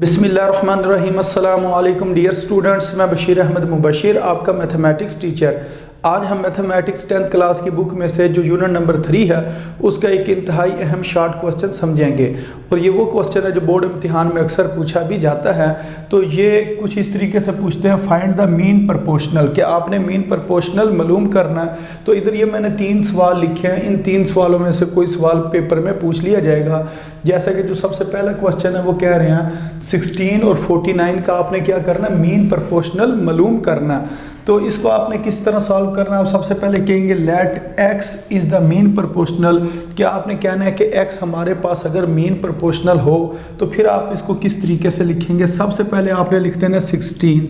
बिस्मिल्लाहिर्रहमानिर्रहीम। अस्सलामु अलैकुम डियर स्टूडेंट्स, मैं बशीर अहमद मुबशिर, आपका मैथमेटिक्स टीचर। आज हम मैथमेटिक्स 10th क्लास की बुक में से जो यूनिट नंबर 3 है उसका एक इंतहाई अहम शॉर्ट क्वेश्चन समझेंगे। और ये वो क्वेश्चन है जो बोर्ड इम्तिहान में अक्सर पूछा भी जाता है। तो ये कुछ इस तरीके से पूछते हैं, फाइंड द मीन प्रोपोर्शनल, कि आपने मीन प्रोपोर्शनल मालूम करना है। तो इधर ये मैंने 3 सवाल लिखे हैं, इन 3 सवालों में से कोई सवाल पेपर में पूछ लिया जाएगा। जैसा कि जो सबसे पहला क्वेश्चन है वो कह रहे हैं 16 और 49 का आपने क्या करना है, मीन प्रोपोर्शनल मालूम करना। तो इसको आपने किस तरह सॉल्व करना है। आप सबसे पहले कहेंगे let x is the mean proportional. क्या आपने कहना है कि x हमारे पास अगर मीन प्रोपोर्शनल हो तो फिर आप इसको किस तरीके से लिखेंगे। सबसे पहले आपने लिख देना 16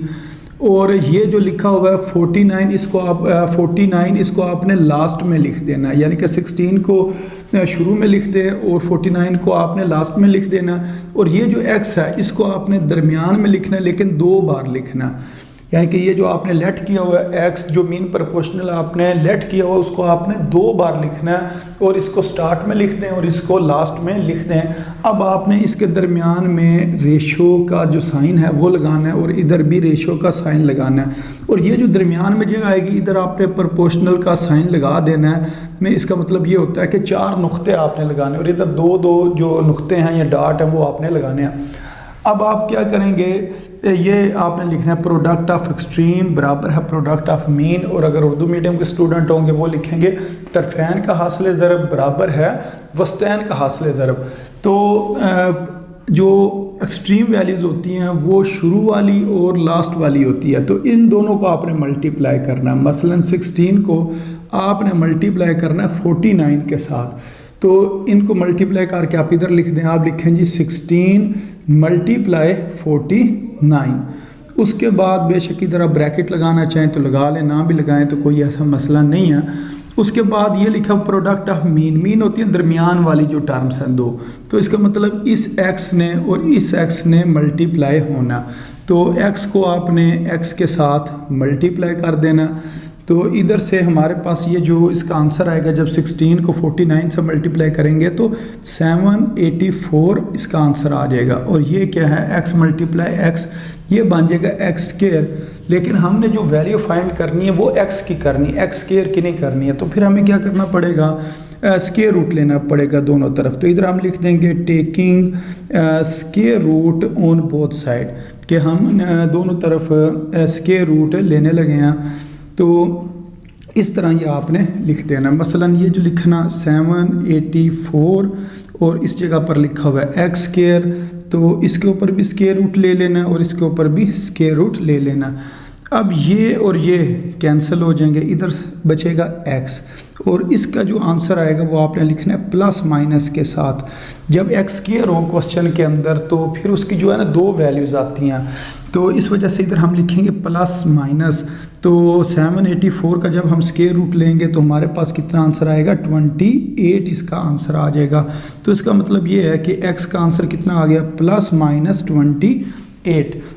और ये जो लिखा हुआ है 49, इसको आपने लास्ट में लिख देना है, यानी कि 16 को शुरू में लिख दे और 49 को आपने लास्ट में लिख देना। और ये जो x है इसको आपने दरमियान में लिखना है, लेकिन 2 बार लिखना। यानी कि ये जो आपने लेट किया हुआ है x, जो मीन प्रोपोर्शनल आपने लेट किया हुआ उसको आपने 2 बार लिखना है, और इसको स्टार्ट में लिख दें और इसको लास्ट में लिख दें। अब आपने इसके दरमियान में रेशो का जो साइन है वो लगाना है और इधर भी रेशो का साइन लगाना है। और ये जो दरमियान में जगह आएगी इधर आपने प्रोपोर्शनल का साइन लगा देना है। में इसका मतलब ये होता है कि 4 नुक्ते आपने लगाने और इधर 2 जो नुक्ते हैं या डॉट हैं वो आपने लगाने हैं। अब आप क्या करेंगे, ये आपने लिखना है प्रोडक्ट ऑफ एक्सट्रीम बराबर है प्रोडक्ट ऑफ मीन। और अगर उर्दू मीडियम के स्टूडेंट होंगे वो लिखेंगे तरफैन का हासिल ज़रब बराबर है वस्तैन का हासिल ज़रब। तो जो एक्सट्रीम वैल्यूज़ होती हैं वो शुरू वाली और लास्ट वाली होती है, तो इन दोनों को आपने मल्टीप्लाई करना है। मसलन 16 को आपने मल्टीप्लाई करना है 49 के साथ। तो इनको मल्टीप्लाई करके आप इधर लिख दें, आप लिखें जी 16 मल्टीप्लाई 49। उसके बाद बेशक इधर आप ब्रैकेट लगाना चाहें तो लगा लें, ना भी लगाएं तो कोई ऐसा मसला नहीं है। उसके बाद ये लिखा प्रोडक्ट ऑफ मीन। मीन होती है दरमियान वाली जो टर्म्स हैं 2, तो इसका मतलब इस x ने और इस x ने मल्टीप्लाई होना। तो x को आपने x के साथ मल्टीप्लाई कर देना। तो इधर से हमारे पास ये जो इसका आंसर आएगा, जब 16 को 49 से मल्टीप्लाई करेंगे तो 784 इसका आंसर आ जाएगा। और ये क्या है, x मल्टीप्लाई x, ये बन जाएगा x स्क्वायर। लेकिन हमने जो वैल्यू फाइंड करनी है वो x की करनी है, x स्क्वायर की नहीं करनी है। तो फिर हमें क्या करना पड़ेगा, स्क्वायर रूट लेना पड़ेगा दोनों तरफ। तो इधर हम लिख देंगे taking square root on both side, कि हम दोनों तरफ स्क्वायर रूट लेने लगे हैं। तो इस तरह ये आपने लिख देना। मसलन ये जो लिखना 784 और इस जगह पर लिखा हुआ है x स्क्वायर, तो इसके ऊपर भी स्क्वायर रूट ले लेना और इसके ऊपर भी स्क्वायर रूट ले लेना। अब ये और ये कैंसिल हो जाएंगे, इधर बचेगा x और इसका जो आंसर आएगा वो आपने लिखना है प्लस माइनस के साथ। जब x स्क्वायर हो क्वेश्चन के अंदर तो फिर उसकी जो है ना 2 वैल्यूज़ आती हैं, तो इस वजह से इधर हम लिखेंगे प्लस माइनस। तो 784 का जब हम स्क्वायर रूट लेंगे तो हमारे पास कितना आंसर आएगा, 28 इसका आंसर आ जाएगा। तो इसका मतलब ये है कि x का आंसर कितना आ गया, प्लस माइनस 28।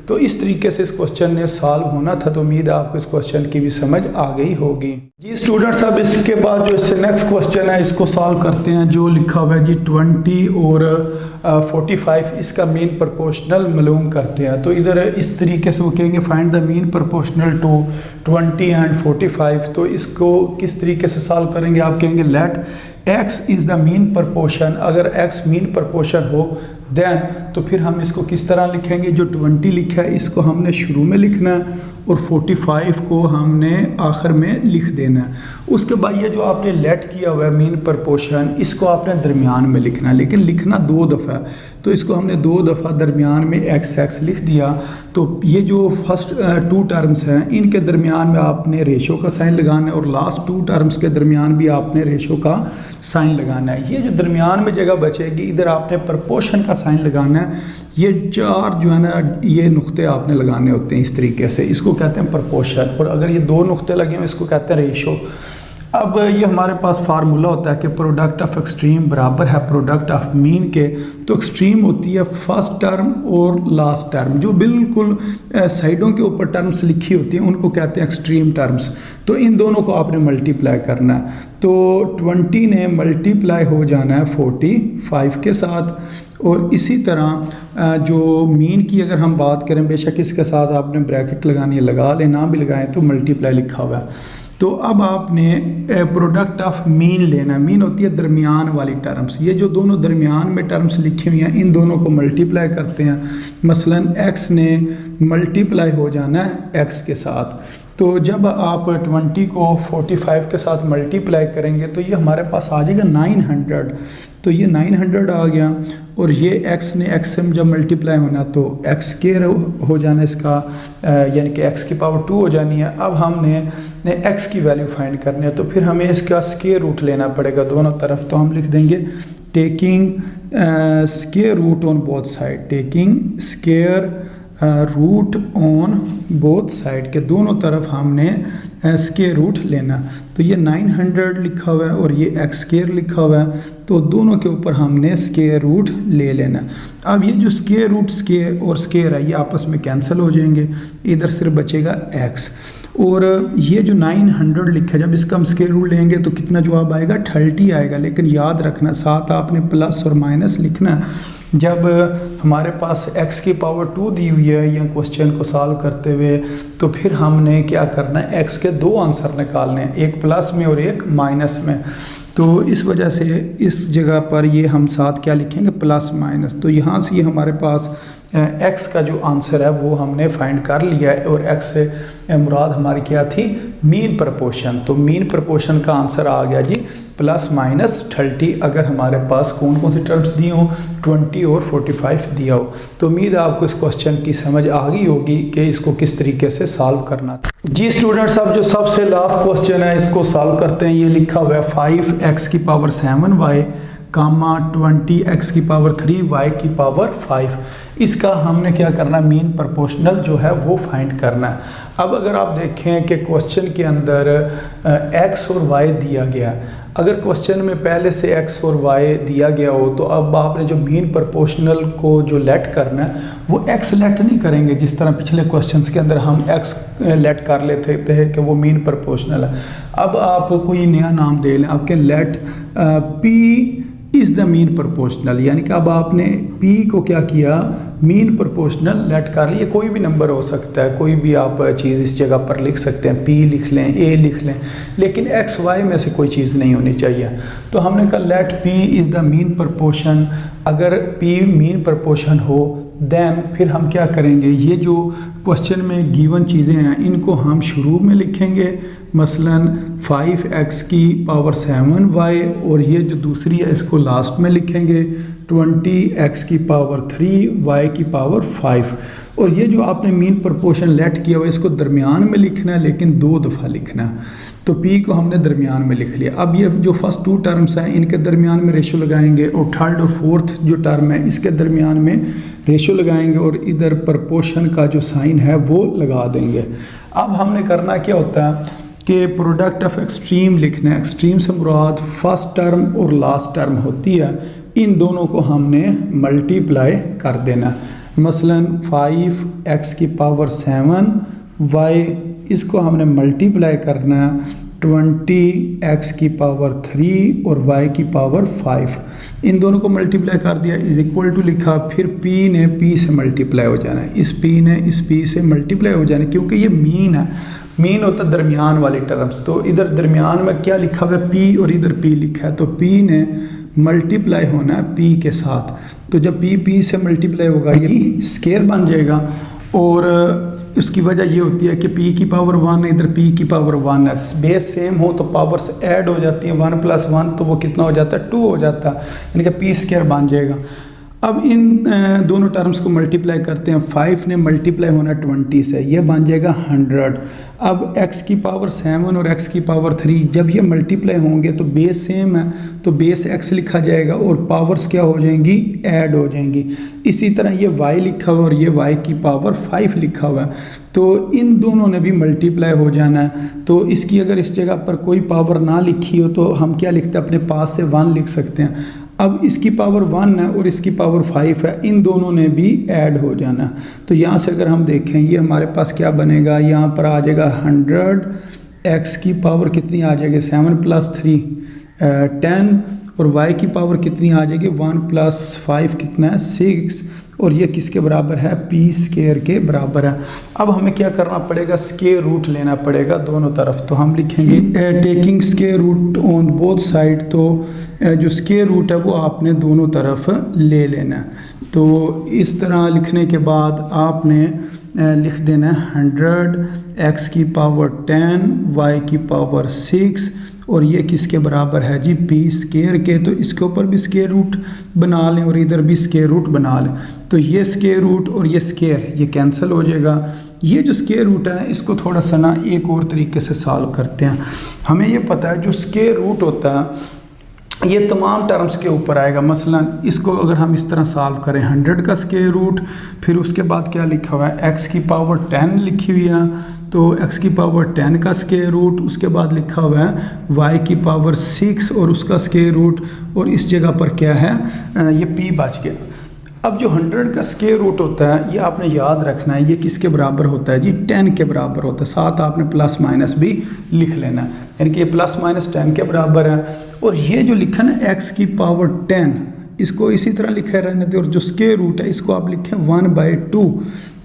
तो इस तरीके से इस क्वेश्चन ने सॉल्व होना था। तो उम्मीद है आपको इस क्वेश्चन की भी समझ आ गई होगी। जी स्टूडेंट्स, अब इसके बाद जो इससे नेक्स्ट क्वेश्चन है इसको सॉल्व करते हैं। जो लिखा हुआ है जी 20 और 45, इसका मीन प्रोपोर्शनल मालूम करते हैं। तो इधर इस तरीके से वो कहेंगे find the mean proportional to 20 and 45। तो इसको किस तरीके से सॉल्व करेंगे, आप कहेंगे let x is the mean proportion. अगर x मीन प्रोपोर्शन हो देन तो फिर हम इसको किस तरह लिखेंगे, जो 20 लिखा है इसको हमने शुरू में लिखना है और 45 को हमने आखिर में लिख देना है। उसके बाद ये जो आपने लेट किया हुआ है मीन प्रोपोर्शन, इसको आपने दरमियान में लिखना है, लेकिन लिखना 2 दफ़ा। तो इसको हमने 2 दफ़ा दरमियान में x लिख दिया। तो ये जो फर्स्ट 2 टर्म्स हैं इनके दरमियान में आपने रेशो का साइन लगाना है और लास्ट 2 टर्म्स के दरमियान भी आपने रेशो का साइन लगाना है। ये जो दरमियान में जगह बचेगी इधर आपने प्रोपोर्शन का साइन लगाना है। ये 4 जो है ना ये नुक्ते आपने लगाने होते हैं इस तरीके से, इसको कहते हैं प्रोपोर्शन। और अगर ये 2 नुक्ते लगे हों इसको कहते हैं रेशो। अब ये हमारे पास फार्मूला होता है कि प्रोडक्ट ऑफ एक्सट्रीम बराबर है प्रोडक्ट ऑफ मीन के। तो एक्सट्रीम होती है फर्स्ट टर्म और लास्ट टर्म, जो बिल्कुल साइडों के ऊपर टर्म्स लिखी होती हैं उनको कहते हैं एक्सट्रीम टर्म्स। तो इन दोनों को आपने मल्टीप्लाई करना है। तो 20 ने मल्टीप्लाई हो जाना है 45 के साथ। और इसी तरह जो मीन की अगर हम बात करें, बेशक इसके साथ आपने ब्रैकेट लगानी है, लगा लें, ना भी लगाएं तो मल्टीप्लाई लिखा हुआ है। तो अब आपने प्रोडक्ट ऑफ मीन लेना है। मीन होती है दरमियान वाली टर्म्स। ये जो दोनों दरमियान में टर्म्स लिखी हुई हैं इन दोनों को मल्टीप्लाई करते हैं। मसलन x ने मल्टीप्लाई हो जाना है x के साथ। तो जब आप 20 को 45 के साथ मल्टीप्लाई करेंगे तो ये हमारे पास आ जाएगा 900। तो ये 900 आ गया। और ये x ने x से जब मल्टीप्लाई होना तो x स्क्वायर हो जाना इसका, यानी कि x की पावर 2 हो जानी है। अब हमने x की वैल्यू फाइंड करनी है, तो फिर हमें इसका स्क्वायर रूट लेना पड़ेगा दोनों तरफ। तो हम लिख देंगे taking square root on both side, taking square root on both side के दोनों तरफ हमने स्क्वायर रूट लेना। तो ये 900 लिखा हुआ है और ये x स्क्वायर लिखा हुआ है, तो दोनों के ऊपर हमने स्क्वायर रूट ले लेना। अब ये जो स्क्वायर रूट स्क्वायर और स्क्वायर है ये आपस में कैंसिल हो जाएंगे, इधर सिर्फ बचेगा x। और ये जो 900 लिखा है, जब इसका हम स्क्वायर रूट लेंगे तो कितना जवाब आएगा, 30 आएगा। लेकिन याद रखना साथ आपने प्लस और माइनस लिखना। जब हमारे पास x की पावर 2 दी हुई है या क्वेश्चन को सॉल्व करते हुए, तो फिर हमने क्या करना है, x के दो आंसर निकालने हैं, एक प्लस में और एक माइनस में। तो इस वजह से इस जगह पर ये हम साथ क्या लिखेंगे, प्लस माइनस। तो यहाँ से ये हमारे पास x का जो आंसर है वो हमने फाइंड कर लिया है। और x से मुराद हमारी क्या थी, मीन प्रपोर्शन। तो मीन प्रपोर्शन का आंसर आ गया जी प्लस माइनस 30, अगर हमारे पास कौन कौन सी टर्म्स दी हो, 20 और 45 दिया हो। तो उम्मीद है आपको इस क्वेश्चन की समझ आ गई होगी कि इसको किस तरीके से सॉल्व करना था। जी स्टूडेंट्स, अब जो सबसे लास्ट क्वेश्चन है इसको सॉल्व करते हैं। ये लिखा हुआ है 5x की पावर 7y कामा 20x की पावर 3y की पावर 5। इसका हमने क्या करना, मीन प्रोपोर्शनल जो है वो फाइंड करना है। अब अगर आप देखें कि क्वेश्चन के अंदर x और y दिया गया, अगर क्वेश्चन में पहले से x और y दिया गया हो तो अब आपने जो मीन प्रोपोर्शनल को जो लेट करना है वो x लेट नहीं करेंगे, जिस तरह पिछले क्वेश्चंस के अंदर हम x लेट कर लेते थे कि वो मीन प्रोपोर्शनल है। अब आप कोई नया नाम दे लें, आपके let p is the mean proportional, यानी कि अब आपने p को क्या किया, मीन प्रोपोर्शनल लेट कर लिए। कोई भी नंबर हो सकता है, कोई भी आप चीज़ इस जगह पर लिख सकते हैं, p लिख लें, a लिख लें, लेकिन x y में से कोई चीज़ नहीं होनी चाहिए। तो हमने कहा let p is the mean proportion. अगर p मीन प्रोपोर्शन हो देन फिर हम क्या करेंगे, ये जो क्वेश्चन में गिवन चीज़ें हैं इनको हम शुरू में लिखेंगे, मसलन 5x की पावर 7y, और ये जो दूसरी है इसको लास्ट में लिखेंगे 20x की पावर 3y की पावर 5। और ये जो आपने मीन प्रोपोर्शन लेट किया हुआ इसको दरमियान में लिखना है, लेकिन 2 दफ़ा लिखना है। तो p को हमने दरमियान में लिख लिया। अब ये जो फर्स्ट 2 टर्म्स हैं इनके दरमियान में रेशो लगाएंगे, और थर्ड और फोर्थ जो टर्म है इसके दरमियान में रेशो लगाएंगे, और इधर प्रोपोर्शन का जो साइन है वो लगा देंगे। अब हमने करना क्या होता है कि प्रोडक्ट ऑफ एक्सट्रीम लिखना है। एक्सट्रीम से मुराद फर्स्ट टर्म और लास्ट टर्म होती है, इन दोनों को हमने मल्टीप्लाई कर देना। मसलन 5x की पावर 7y, इसको हमने मल्टीप्लाई करना है 20x की पावर 3 और y की पावर 5। इन दोनों को मल्टीप्लाई कर दिया, इज इक्वल टू लिखा, फिर p ने p से मल्टीप्लाई हो जाना है, इस p ने इस p से मल्टीप्लाई हो जाना है, क्योंकि ये मीन है। मीन होता है दरमियान वाली टर्म्स। तो इधर दरमियान में क्या लिखा हुआ है, p, और इधर p लिखा है, तो p ने मल्टीप्लाई होना है p के साथ। तो जब p से मल्टीप्लाई होगा ये स्क्वायर बन जाएगा, और इसकी वजह ये होती है कि p की पावर 1 है, इधर p की पावर 1 है। बेस सेम हो तो पावर्स ऐड हो जाती हैं, 1 + 1 तो वो कितना हो जाता है, 2 हो जाता है, यानी कि p स्क्वायर बन जाएगा। अब इन दोनों टर्म्स को मल्टीप्लाई करते हैं। 5 ने मल्टीप्लाई होना 20 से, ये बन जाएगा 100। अब x की पावर 7 और x की पावर 3 जब ये मल्टीप्लाई होंगे तो बेस सेम है, तो बेस x लिखा जाएगा और पावर्स क्या हो जाएंगी, ऐड हो जाएंगी। इसी तरह ये y लिखा हुआ और ये y की पावर 5 लिखा हुआ है, तो इन दोनों ने भी मल्टीप्लाई हो जाना है। तो इसकी अगर इस जगह पर कोई पावर ना लिखी हो तो हम क्या लिखते हैं, अपने पास से 1 लिख सकते हैं। अब इसकी पावर 1 है और इसकी पावर 5 है, इन दोनों ने भी ऐड हो जाना। तो यहाँ से अगर हम देखें ये हमारे पास क्या बनेगा, यहाँ पर आ जाएगा 100, x की पावर कितनी आ जाएगी 7 + 3 10, और y की पावर कितनी आ जाएगी 1 + 5 कितना है 6, और ये किसके बराबर है, p² के बराबर है। अब हमें क्या करना पड़ेगा, स्क्वायर रूट लेना पड़ेगा दोनों तरफ। तो हम लिखेंगे taking square root on both side, तो जो स्क्वायर रूट है वो आपने दोनों तरफ ले लेना है। तो इस तरह लिखने के बाद आपने लिख देना है 100, x की पावर 10, y की पावर 6, और ये किसके बराबर है जी, p² के। तो इसके ऊपर भी स्क्वायर रूट बना लें और इधर भी स्क्वायर रूट बना लें। तो ये स्क्वायर रूट और ये स्क्वायर ये कैंसिल हो जाएगा। ये जो स्क्वायर रूट है ना, इसको थोड़ा सा ना एक और तरीके से सॉल्व करते हैं। हमें ये पता है जो स्क्वायर रूट होता है ये तमाम टर्म्स के ऊपर आएगा। मसलन इसको अगर हम इस तरह सॉल्व करें, 100 का स्क्वायर रूट, फिर उसके बाद क्या लिखा हुआ है, x की पावर 10 लिखी हुई है, तो x की पावर 10 का स्क्वायर रूट, उसके बाद लिखा हुआ है y की पावर 6 और उसका स्क्वायर रूट, और इस जगह पर क्या है, ये p बच गया। अब जो 100 का स्क्वायर रूट होता है ये आपने याद रखना है, ये किसके बराबर होता है जी, 10 के बराबर होता है। साथ आपने प्लस माइनस भी लिख लेना है, यानी कि ये +-10 के बराबर है। और ये जो लिखा ना x की पावर 10, इसको इसी तरह लिखा रहने दें, और जो स्क्वायर रूट है इसको आप लिखें 1/2,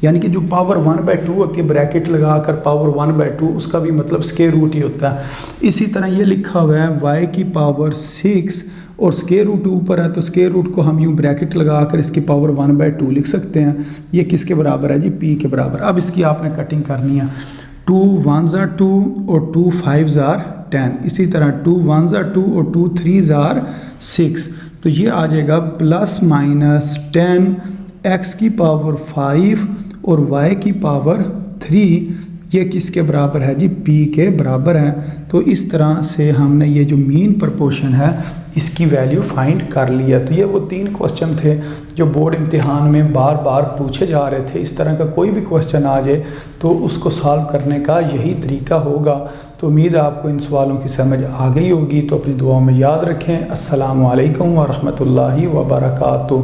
यानी कि जो पावर 1/2 होती है ब्रैकेट लगाकर पावर 1/2, उसका भी मतलब स्क्वायर रूट ही होता है। इसी तरह ये लिखा हुआ है y की पावर 6 और स्क्वायर रूट ऊपर है, तो स्क्वायर रूट को हम यूँ ब्रैकेट लगाकर इसकी पावर 1/2 लिख सकते हैं। ये किसके बराबर है जी, p के बराबर। अब इसकी आपने कटिंग करनी है, 2 1s are 2 और 2 5s are 10, इसी तरह 2 1s are 2 और 2 3s are 6। तो ये आ जाएगा +-10 x की पावर 5 और y की पावर 3, ये किसके बराबर है जी, p के बराबर है। तो इस तरह से हमने ये जो मीन प्रपोर्शन है इसकी वैल्यू फाइंड कर लिया। तो ये वो 3 क्वेश्चन थे जो बोर्ड इम्तिहान में बार बार पूछे जा रहे थे। इस तरह का कोई भी क्वेश्चन आ जाए तो उसको सॉल्व करने का यही तरीका होगा। तो उम्मीद है आपको इन सवालों की समझ आ गई होगी। तो अपनी दुआओं में याद रखें। अस्सलामु अलैकुम व रहमतुल्लाहि व बरकातुहू।